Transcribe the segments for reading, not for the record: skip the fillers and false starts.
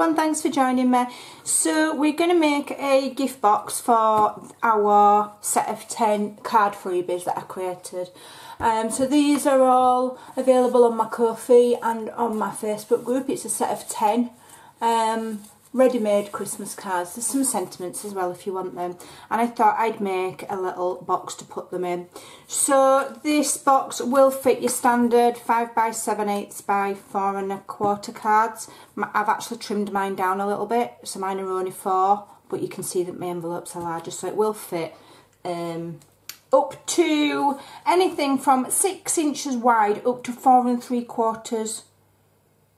everyone, thanks for joining me. So we're going to make a gift box for our set of 10 card freebies that I created. So these are all available on my Ko-fi and on my Facebook group. It's a set of 10 ready-made Christmas cards. There's some sentiments as well if you want them, and I thought I'd make a little box to put them in. So this box will fit your standard 5x7/8 by 4¼ cards. I've actually trimmed mine down a little bit, so mine are only 4, but you can see that my envelopes are larger, so it will fit up to anything from 6 inches wide up to 4¾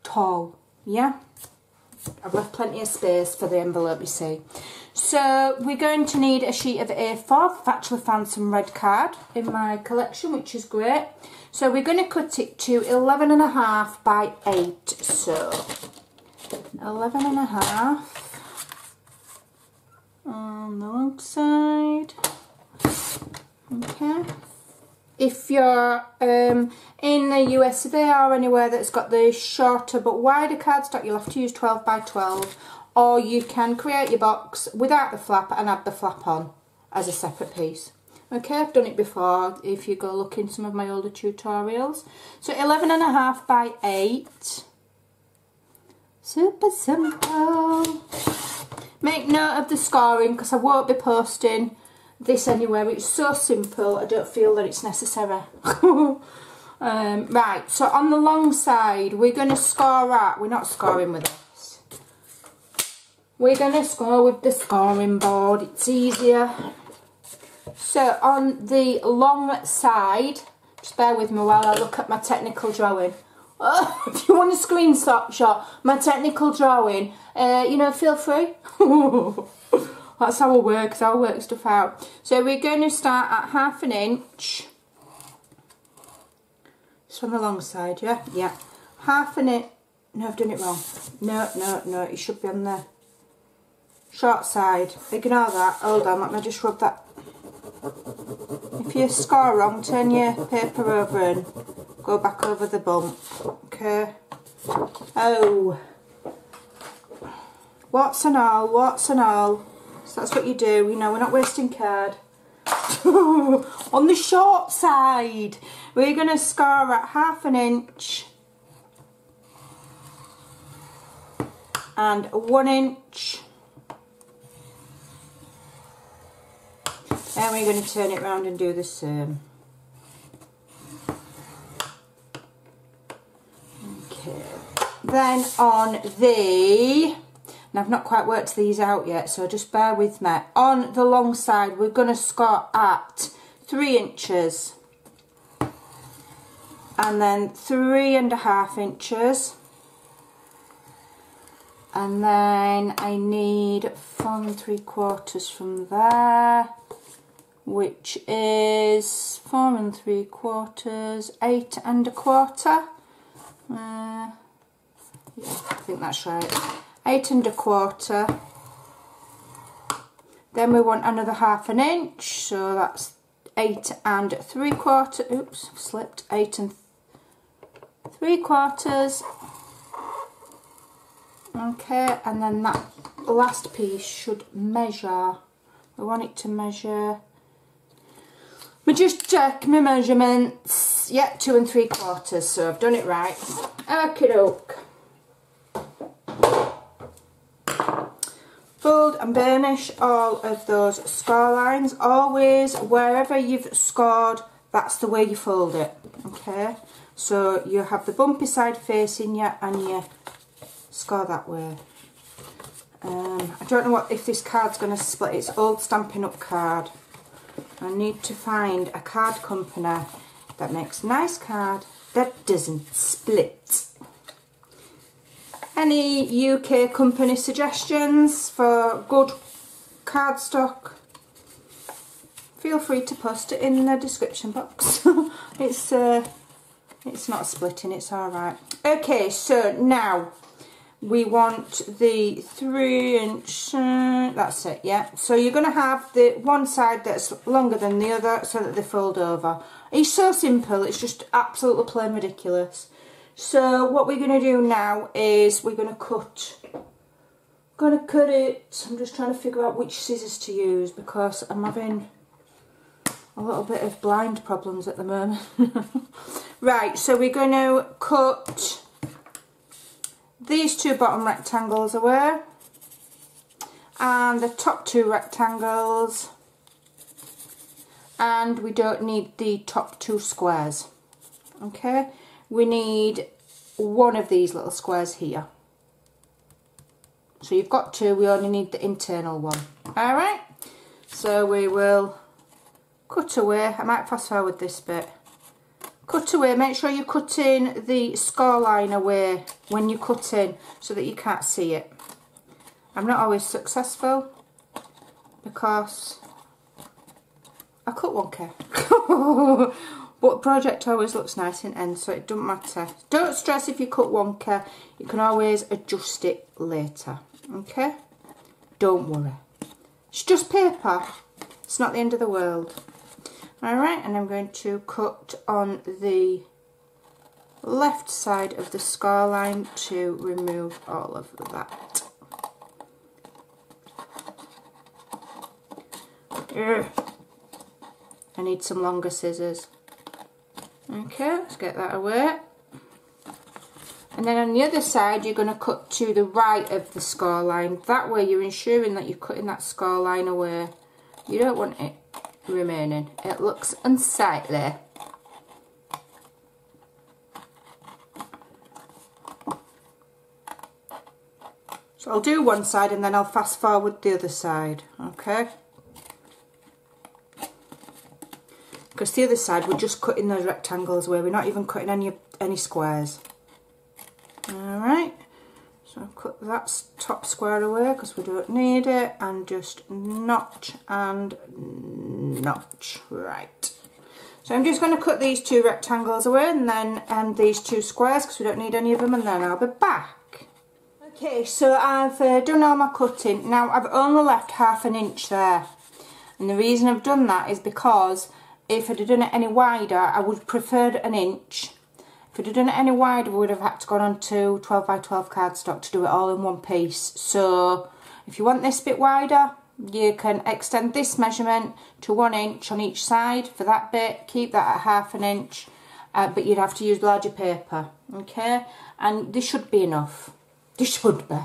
tall. Yeah, I've left plenty of space for the envelope, you see. So we're going to need a sheet of A4. I've actually found some red card in my collection, which is great. So we're going to cut it to 11.5 by 8. So 11.5 on the long side. Okay. If you're in the US or anywhere that's got the shorter but wider cardstock, you'll have to use 12 by 12, or you can create your box without the flap and add the flap on as a separate piece. Okay, I've done it before if you go look in some of my older tutorials. So 11.5 by 8. Super simple. Make note of the scoring because I won't be posting this anywhere. It's so simple, I don't feel that it's necessary. Right, so on the long side we're going to score at, we're not scoring with this, we're going to score with the scoring board, it's easier. So on the long side, just bear with me while I look at my technical drawing. Oh, if you want a screenshot my technical drawing, you know, feel free. That's how I work stuff out. So we're going to start at 1/2 inch. It's on the long side, yeah? Yeah. 1/2 inch. No, I've done it wrong. No, it should be on the short side. Ignore that. Hold on, let me just rub that. If you score wrong, turn your paper over and go back over the bump. Okay. Oh. What's an all? So that's what you do, you know, we're not wasting card. On the short side, we're going to score at 1/2 inch and 1 inch. Then we're going to turn it round and do the same. Okay. Then on the... Now I've not quite worked these out yet, so just bear with me. On the long side we're going to score at 3 inches and then 3½ inches, and then I need 4¾ from there, which is 4¾ 8¼ yeah, I think that's right. 8¼ then we want another 1/2 inch, so that's 8¾ oops, slipped, 8¾ okay, and then that last piece should measure, we want it to measure, we just check my measurements, yeah, 2 3/4, so I've done it right. Okie doke. Fold and burnish all of those score lines. Always, wherever you've scored, that's the way you fold it. Okay, so you have the bumpy side facing you and you score that way. I don't know if this card's going to split. It's old Stampin' Up card. I need to find a card company that makes nice card that doesn't split. Any UK company suggestions for good cardstock? Feel free to post it in the description box. It's not splitting, it's alright. Okay, so now we want the 3 inch, that's it, yeah. So you're going to have the one side that's longer than the other so that they fold over. It's so simple, it's just absolutely plain ridiculous. So what we're going to do now is we're going to cut Gonna cut it. I'm just trying to figure out which scissors to use because I'm having a little bit of blind problems at the moment. Right, so we're going to cut these two bottom rectangles away and the top two rectangles, and we don't need the top two squares. Okay, we need one of these little squares here. So you've got two, we only need the internal one. Alright, so we will cut away. I might fast forward this bit. Cut away, make sure you're cutting the score line away when you're cutting so that you can't see it. I'm not always successful because I cut 1K. But project always looks nice in end, so it doesn't matter. Don't stress if you cut 1K, you can always adjust it later. Okay? Don't worry. It's just paper. It's not the end of the world. Alright, and I'm going to cut on the left side of the score line to remove all of that. Ugh. I need some longer scissors. Okay, let's get that away. And then on the other side you're going to cut to the right of the score line. That way you're ensuring that you're cutting that score line away. You don't want it remaining. It looks unsightly. So I'll do one side and then I'll fast forward the other side. Okay? Because the other side we're just cutting those rectangles away. We're not even cutting any squares. Alright, so I've cut that top square away because we don't need it, and just notch and notch. Right, so I'm just going to cut these two rectangles away and then these two squares because we don't need any of them, and then I'll be back. Okay, so I've done all my cutting. Now I've only left 1/2 inch there, and the reason I've done that is because if I'd have done it any wider I would have preferred 1 inch. If I'd have done it any wider, we would have had to go on to 12 by 12 cardstock to do it all in one piece. So if you want this bit wider, you can extend this measurement to 1 inch on each side for that bit, keep that at 1/2 inch, but you'd have to use larger paper, okay? And this should be enough. This should be.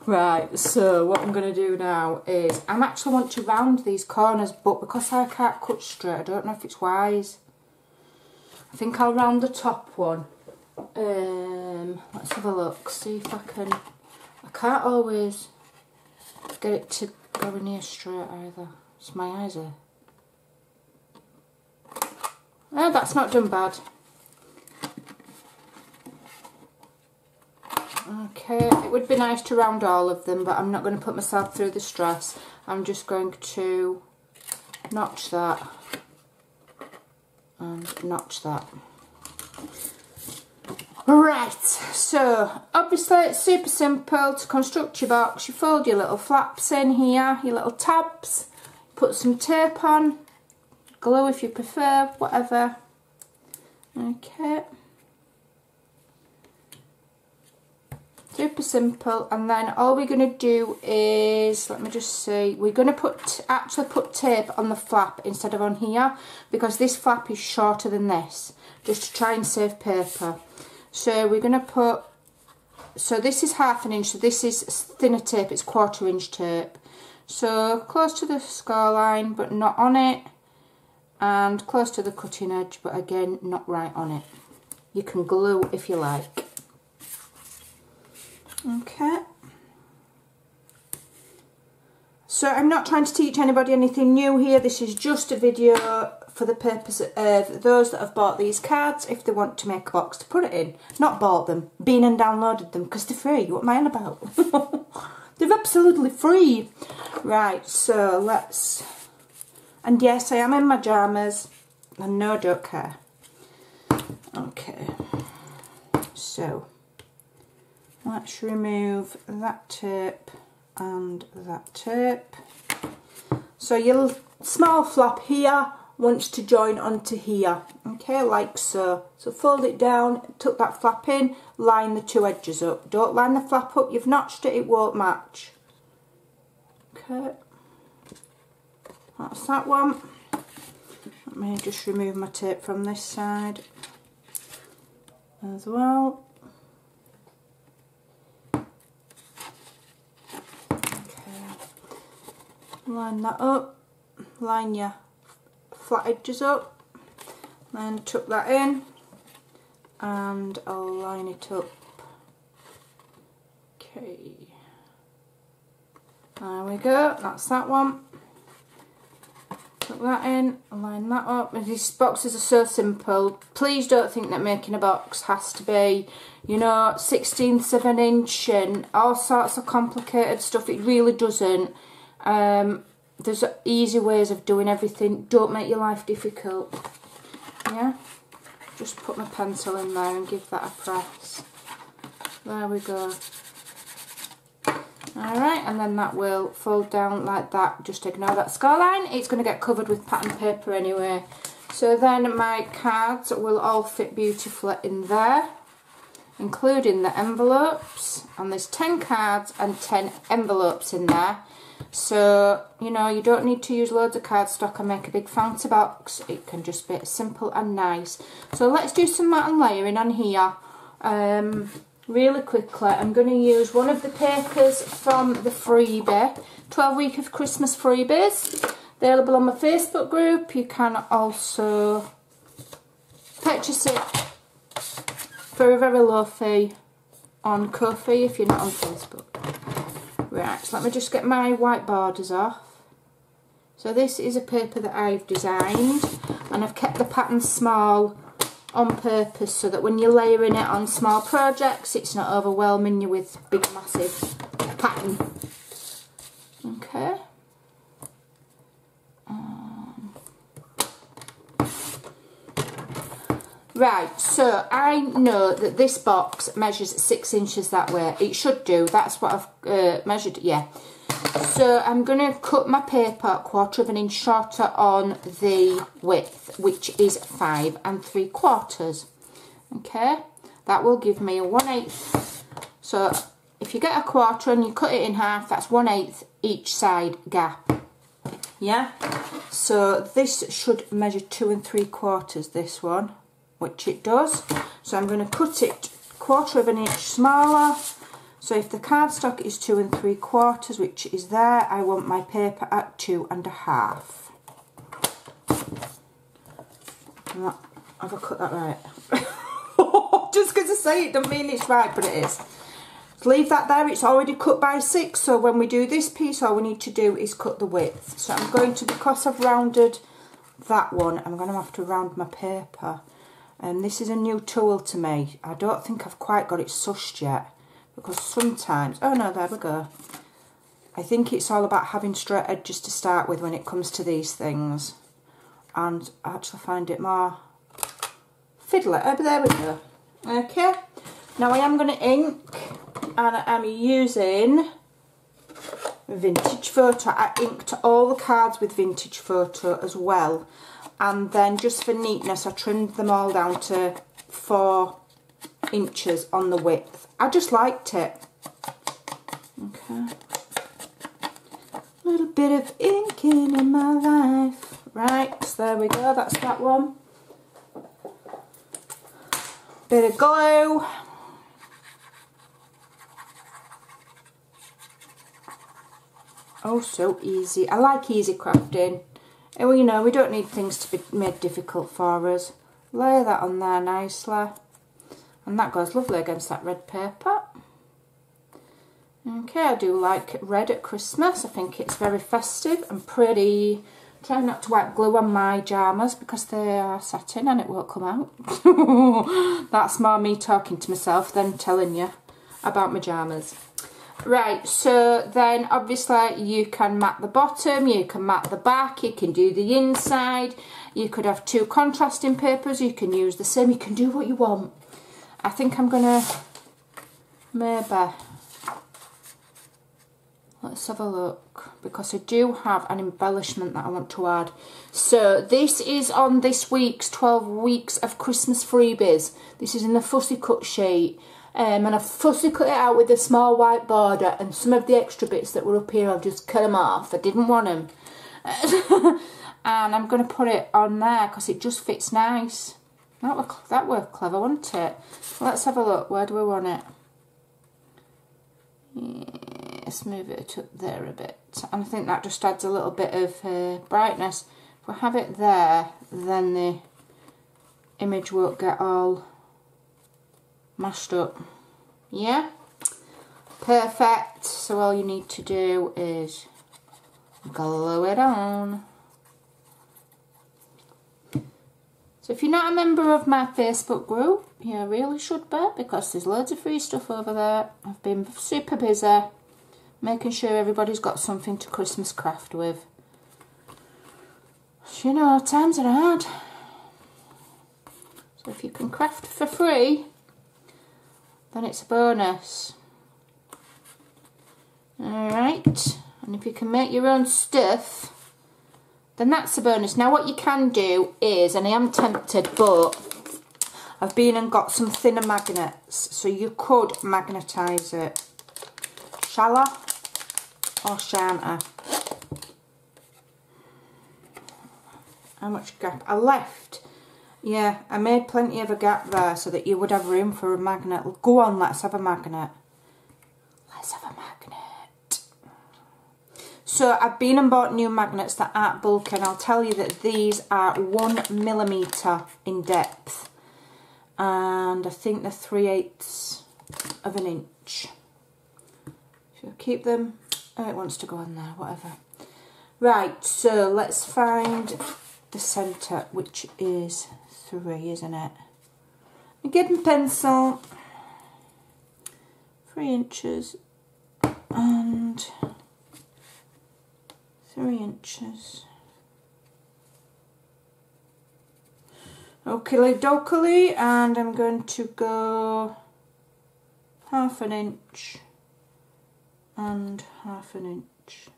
Right, so what I'm going to do now is, I actually want to round these corners, but because I can't cut straight, I don't know if it's wise. I think I'll round the top one. Let's have a look, see if I can. I can't always get it to go in here straight either. It's my eyes here. Oh, that's not done bad. Okay, it would be nice to round all of them, but I'm not going to put myself through the stress. I'm just going to notch that and notch that. Right, so obviously it's super simple to construct your box. You fold your little flaps in here, your little tabs, put some tape on, glue if you prefer, whatever. Okay. Super simple, and then all we're going to do is, let me just see, we're going to actually put tape on the flap instead of on here, because this flap is shorter than this, just to try and save paper. So we're going to put, so this is 1/2 inch, so this is thinner tape, it's 1/4 inch tape. So close to the score line, but not on it, and close to the cutting edge, but again, not right on it. You can glue if you like. Okay, so I'm not trying to teach anybody anything new here. This is just a video for the purpose of those that have bought these cards, if they want to make a box to put it in. Not bought them, been and downloaded them, because they're free. What am I on about? They're absolutely free. Right, so let's, and yes, I am in my pyjamas, and no, I don't care. Okay, so let's remove that tape and that tape. So your small flap here wants to join onto here, okay, like so. So fold it down, tuck that flap in, line the two edges up. Don't line the flap up, you've notched it, it won't match. Okay, that's that one. Let me just remove my tape from this side as well. Okay, line that up, line your flat edges up, then tuck that in and I'll line it up. Okay, there we go, that's that one. Put that in, line that up. And these boxes are so simple. Please don't think that making a box has to be, you know, 1/16 of an inch and all sorts of complicated stuff. It really doesn't. There's easy ways of doing everything. Don't make your life difficult. Yeah? Just put my pencil in there and give that a press. There we go. Alright, and then that will fold down like that. Just ignore that score line. It's going to get covered with pattern paper anyway. So then my cards will all fit beautifully in there, including the envelopes. And there's 10 cards and 10 envelopes in there. So, you know, you don't need to use loads of cardstock and make a big fancy box. It can just be simple and nice. So let's do some mat and layering on here. Really quickly, I'm going to use one of the papers from the freebie, 12 week of Christmas freebies, available on my Facebook group. You can also purchase it for a very low fee on Ko-fi if you're not on Facebook. Right, so let me just get my white borders off. So this is a paper that I've designed and I've kept the pattern small on purpose so that when you're layering it on small projects it's not overwhelming you with big massive pattern. Okay. Right, so I know that this box measures 6 inches that way. It should do. That's what I've measured, yeah. So I'm going to cut my paper 1/4 inch shorter on the width, which is 5 3/4. Okay, that will give me a 1/8. So if you get a 1/4 and you cut it in half, that's 1/8 each side gap. Yeah, so this should measure 2 3/4, this one, which it does. So I'm going to cut it 1/4 inch smaller. So if the cardstock is 2 3/4, which is there, I want my paper at 2 1/2. Have I cut that right? Just because I say it doesn't mean it's right, but it is. So leave that there, it's already cut by 6, so when we do this piece, all we need to do is cut the width. So I'm going to, because I've rounded that one, I'm going to have to round my paper. And this is a new tool to me. I don't think I've quite got it sussed yet. Because sometimes, oh no, there we go. I think it's all about having straight edges to start with when it comes to these things. And I actually find it more fiddly. Oh, but there we go. Okay. Now I am going to ink. And I'm using Vintage Photo. I inked all the cards with Vintage Photo as well. And then just for neatness, I trimmed them all down to 4 inches on the width. I just liked it. Okay. A little bit of inking in my life. Right, so there we go, that's that one. Bit of glue. Oh, so easy. I like easy crafting. And well, you know, we don't need things to be made difficult for us. Lay that on there nicely. And that goes lovely against that red paper. Okay, I do like red at Christmas. I think it's very festive and pretty. Try not to wipe glue on my pyjamas because they are satin and it won't come out. That's more me talking to myself than telling you about my pyjamas. Right, so then obviously you can mat the bottom, you can mat the back, you can do the inside. You could have 2 contrasting papers, you can use the same, you can do what you want. I think I'm gonna, maybe, let's have a look, because I do have an embellishment that I want to add. So this is on this week's 12 weeks of Christmas freebies. This is in the fussy cut sheet. and I've fussy cut it out with a small white border, and some of the extra bits that were up here I've just cut them off. I didn't want them. And I'm going to put it on there because it just fits nice. That worked clever, wasn't it? Let's have a look. Where do we want it? Yeah, let's move it up there a bit. And I think that just adds a little bit of brightness. If we have it there, then the image won't get all mashed up. Yeah? Perfect. So all you need to do is glue it on. So if you're not a member of my Facebook group, you really should be, because there's loads of free stuff over there. I've been super busy making sure everybody's got something to Christmas craft with. You know, times are hard. So if you can craft for free, then it's a bonus. Alright, and if you can make your own stuff, then that's a bonus. Now what you can do is, and I am tempted, but I've been and got some thinner magnets, so you could magnetise it. Shall I? Or shan't I? How much gap? I left. Yeah, I made plenty of a gap there so that you would have room for a magnet. Go on, let's have a magnet. Let's have a magnet. So I've been and bought new magnets that aren't bulky, and I'll tell you that these are 1mm in depth. And I think they're 3/8 of an inch. So keep them. Oh, it wants to go on there, whatever. Right, so let's find the centre, which is 3, isn't it? I get my pencil. 3 inches and 3 inches. Oakley dokley, and I'm going to go 1/2 inch and 1/2 inch.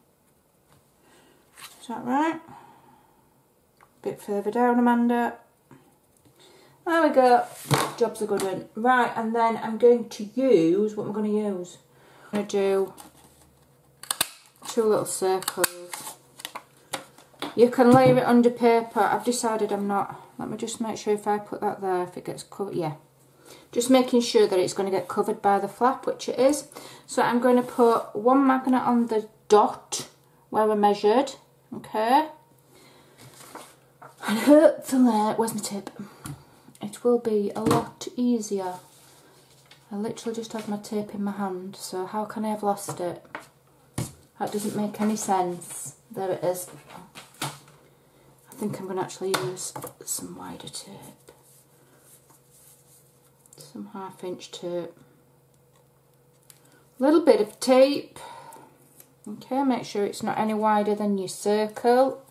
Is that right? A bit further down, Amanda. There we go. Job's a good one. Right, and then I'm going to use, what am I going to use? I'm going to do 2 little circles. You can layer it under paper. I've decided I'm not. Let me just make sure if I put that there, if it gets covered. Yeah. Just making sure that it's going to get covered by the flap, which it is. So I'm going to put 1 magnet on the dot where I measured. Okay. And hopefully, where's my tip? It will be a lot easier. I literally just have my tape in my hand, so how can I have lost it? That doesn't make any sense. There it is. I think I'm going to actually use some wider tape. Some 1/2 inch tape. A little bit of tape. Okay, make sure it's not any wider than your circle.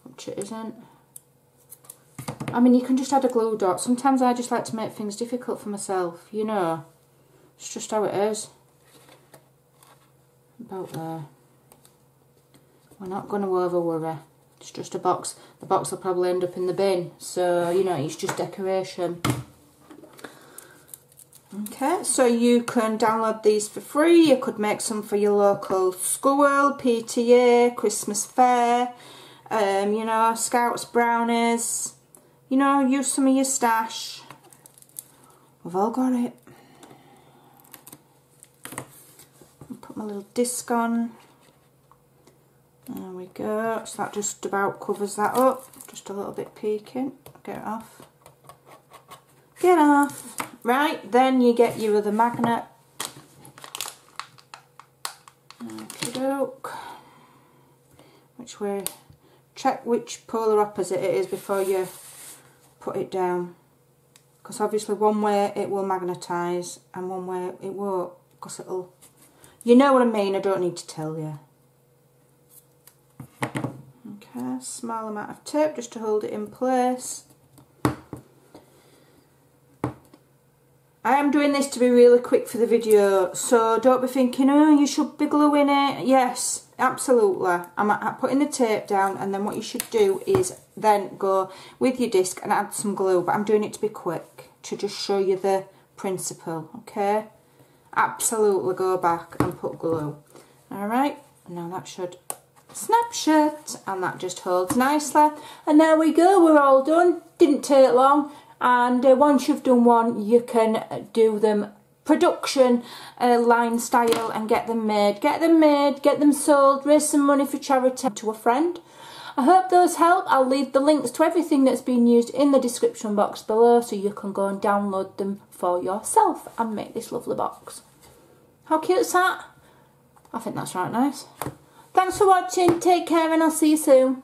Which it isn't. I mean, you can just add a glue dot. Sometimes I just like to make things difficult for myself, you know. It's just how it is. About there. We're not going to over worry. It's just a box. The box will probably end up in the bin. So, you know, it's just decoration. Okay, so you can download these for free. You could make some for your local school, PTA, Christmas fair, you know, Scouts, Brownies. You know, use some of your stash. We've all got it. I'll put my little disc on. There we go. So that just about covers that up. Just a little bit peeking. Get it off. Get off. Right, then you get your other magnet. Okey-doke. Which way? Check which polar opposite it is before you put it down, because obviously one way it will magnetise and one way it won't, because it'll, you know what I mean, I don't need to tell you. Okay, small amount of tape just to hold it in place. I am doing this to be really quick for the video, so don't be thinking, oh, you should be gluing it. Yes, absolutely. I'm putting the tape down, and then what you should do is then go with your disc and add some glue, but I'm doing it to be quick. to just show you the principle, okay? Absolutely go back and put glue. Alright, now that should snap shut, and that just holds nicely. And there we go, we're all done. Didn't take long. And once you've done one, you can do them production line style and get them made, get them sold, raise some money for charity to a friend. I hope those help. I'll leave the links to everything that's been used in the description box below, so you can go and download them for yourself and make this lovely box. How cute's that? I think that's right nice. Thanks for watching, take care, and I'll see you soon.